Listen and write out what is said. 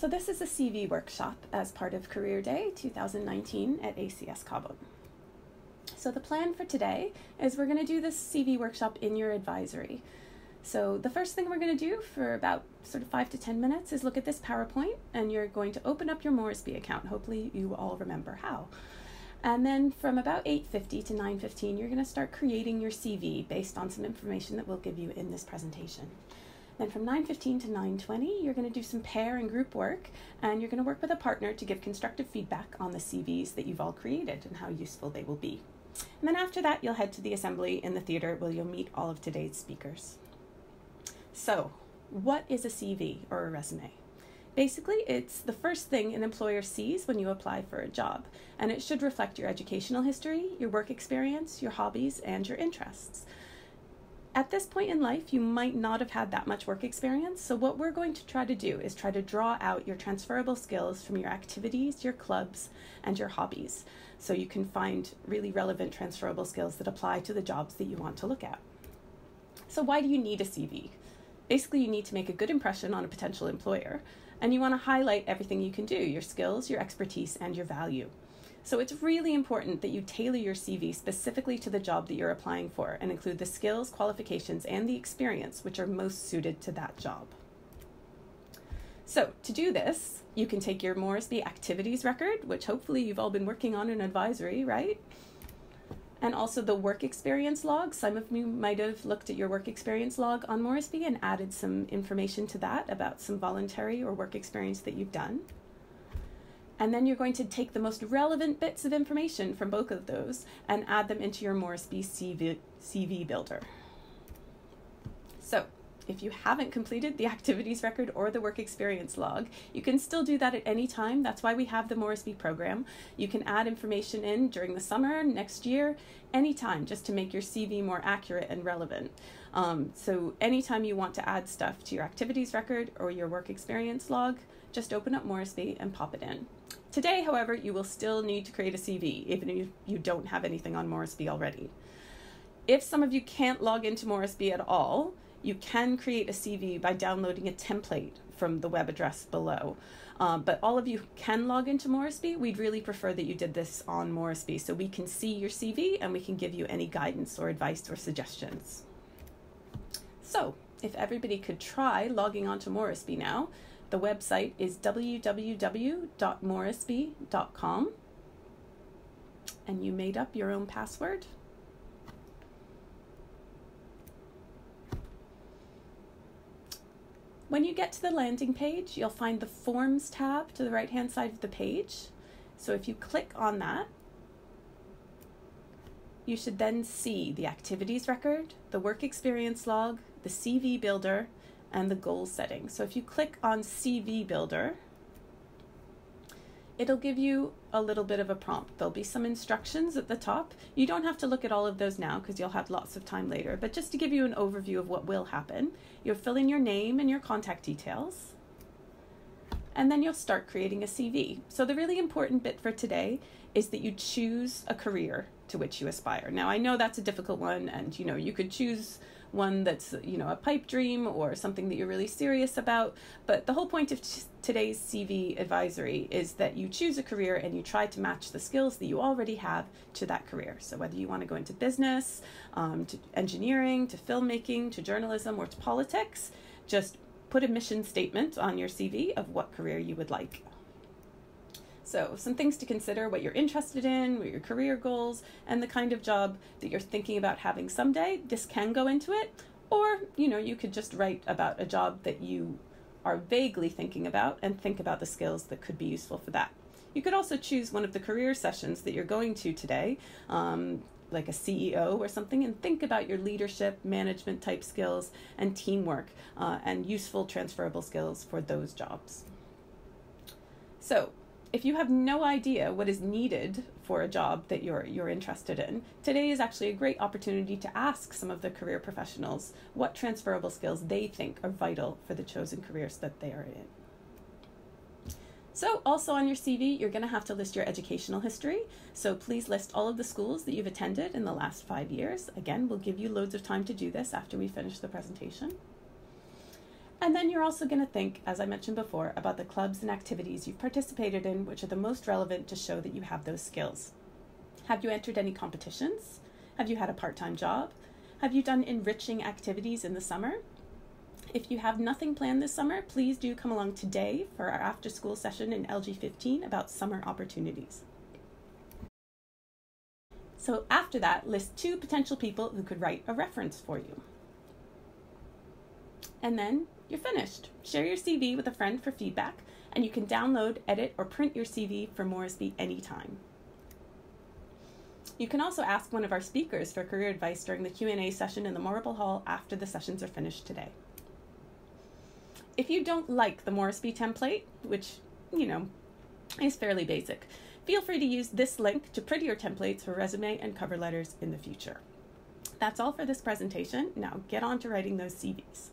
So this is a CV workshop as part of Career Day 2019 at ACS Cobham. So the plan for today is we're going to do this CV workshop in your advisory. So the first thing we're going to do for about sort of 5 to 10 minutes is look at this PowerPoint, and you're going to open up your Morrisby account. Hopefully you all remember how. And then from about 8:50 to 9:15, you're going to start creating your CV based on some information that we'll give you in this presentation. Then from 9:15 to 9:20, you're going to do some pair and group work, and you're going to work with a partner to give constructive feedback on the CVs that you've all created and how useful they will be. And then after that, you'll head to the assembly in the theater where you'll meet all of today's speakers. So, what is a CV or a resume? Basically, it's the first thing an employer sees when you apply for a job, and it should reflect your educational history, your work experience, your hobbies, and your interests. At this point in life, you might not have had that much work experience, so what we're going to try to do is try to draw out your transferable skills from your activities, your clubs, and your hobbies, so you can find really relevant transferable skills that apply to the jobs that you want to look at. So why do you need a CV? Basically, you need to make a good impression on a potential employer, and you want to highlight everything you can do, your skills, your expertise, and your value. So it's really important that you tailor your CV specifically to the job that you're applying for and include the skills, qualifications, and the experience which are most suited to that job. So to do this, you can take your Morrisby activities record, which hopefully you've all been working on in advisory, right? And also the work experience log. Some of you might have looked at your work experience log on Morrisby and added some information to that about some voluntary or work experience that you've done. And then you're going to take the most relevant bits of information from both of those and add them into your Morrisby CV builder. So if you haven't completed the activities record or the work experience log, you can still do that at any time. That's why we have the Morrisby program. You can add information in during the summer, next year, anytime, just to make your CV more accurate and relevant. So anytime you want to add stuff to your activities record or your work experience log, just open up Morrisby and pop it in. Today, however, you will still need to create a CV, even if you don't have anything on Morrisby already. If some of you can't log into Morrisby at all, you can create a CV by downloading a template from the web address below. But all of you who can log into Morrisby, we'd really prefer that you did this on Morrisby so we can see your CV and we can give you any guidance or advice or suggestions. So if everybody could try logging onto Morrisby now, the website is www.morrisby.com, and you made up your own password. When you get to the landing page, you'll find the Forms tab to the right-hand side of the page. So if you click on that, you should then see the activities record, the work experience log, the CV builder, and the goal setting. So if you click on CV builder, it'll give you a little bit of a prompt. There'll be some instructions at the top. You don't have to look at all of those now because you'll have lots of time later, but just to give you an overview of what will happen, you'll fill in your name and your contact details, and then you'll start creating a CV. So the really important bit for today is that you choose a career to which you aspire. Now, I know that's a difficult one, and you could choose one that's a pipe dream or something that you're really serious about, but the whole point of today's CV advisory is that you choose a career and you try to match the skills that you already have to that career. So whether you want to go into business, to engineering, to filmmaking, to journalism, or to politics, just put a mission statement on your CV of what career you would like. So some things to consider: what you're interested in, what your career goals, and the kind of job that you're thinking about having someday. This can go into it, or you could just write about a job that you are vaguely thinking about and think about the skills that could be useful for that. You could also choose one of the career sessions that you're going to today, like a CEO or something, and think about your leadership, management type skills, and teamwork, and useful transferable skills for those jobs. So if you have no idea what is needed for a job that you're interested in, today is actually a great opportunity to ask some of the career professionals what transferable skills they think are vital for the chosen careers that they are in. So also on your CV, you're going to have to list your educational history. So please list all of the schools that you've attended in the last 5 years. Again, we'll give you loads of time to do this after we finish the presentation. And then you're also going to think, as I mentioned before, about the clubs and activities you've participated in, which are the most relevant to show that you have those skills. Have you entered any competitions? Have you had a part-time job? Have you done enriching activities in the summer? If you have nothing planned this summer, please do come along today for our after-school session in LG15 about summer opportunities. So after that, list 2 potential people who could write a reference for you. And then you're finished. Share your CV with a friend for feedback, and you can download, edit, or print your CV for Morrisby anytime. You can also ask one of our speakers for career advice during the Q&A session in the Marble Hall after the sessions are finished today. If you don't like the Morrisby template, which, is fairly basic, feel free to use this link to prettier templates for resume and cover letters in the future. That's all for this presentation. Now get on to writing those CVs.